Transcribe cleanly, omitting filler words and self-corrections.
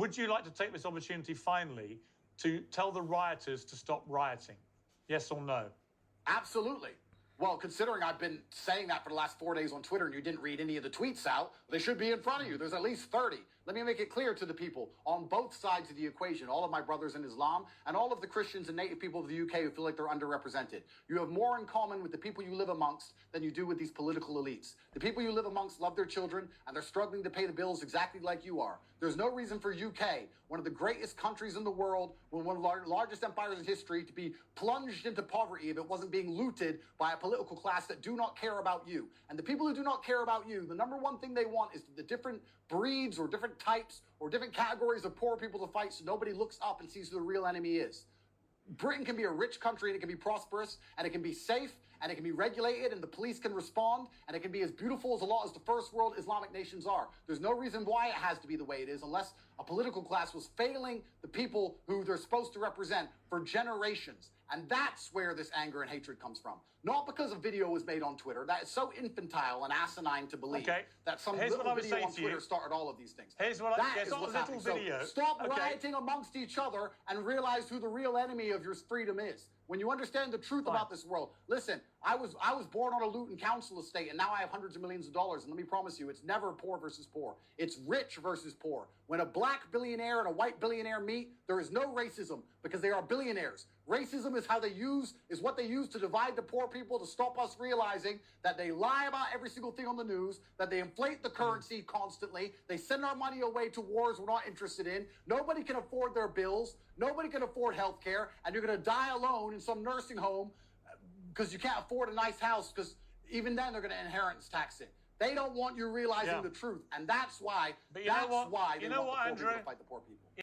would you like to take this opportunity finally to tell the rioters to stop rioting? Yes or no? Absolutely. Well, considering I've been saying that for the last 4 days on Twitter and you didn't read any of the tweets out, they should be in front of you. There's at least 30. Let me make it clear to the people on both sides of the equation, all of my brothers in Islam and all of the Christians and native people of the UK who feel like they're underrepresented. You have more in common with the people you live amongst than you do with these political elites. The people you live amongst love their children and they're struggling to pay the bills exactly like you are. There's no reason for UK, one of the greatest countries in the world, one of the largest empires in history, to be plunged into poverty if it wasn't being looted by a political class that do not care about you. And the people who do not care about you, the number one thing they want is the different breeds or different types or different categories of poor people to fight so nobody looks up and sees who the real enemy is. Britain can be a rich country and it can be prosperous and it can be safe and it can be regulated and the police can respond and it can be as beautiful as a lot as the first world Islamic nations are. There's no reason why it has to be the way it is unless a political class was failing the people who they're supposed to represent for generations. And that's where this anger and hatred comes from. Not because a video was made on Twitter. That is so infantile and asinine to believe that some little video on Twitter started all of these things. Here's what I say. What's happening. So stop rioting amongst each other and realize who the real enemy of your freedom is. When you understand the truth about this world, listen, I was born on a Luton council estate and now I have hundreds of millions of dollars. And let me promise you, it's never poor versus poor. It's rich versus poor. When a black billionaire and a white billionaire meet, there is no racism because they are billionaires. Racism is what they use to divide the poor people, to stop us realizing that they lie about every single thing on the news, that they inflate the currency constantly, they send our money away to wars we're not interested in. Nobody can afford their bills. Nobody can afford health care. And you're going to die alone in some nursing home because you can't afford a nice house, because even then they're going to inheritance tax it. They don't want you realizing the truth. And that's why, they want the poor people to fight the poor people.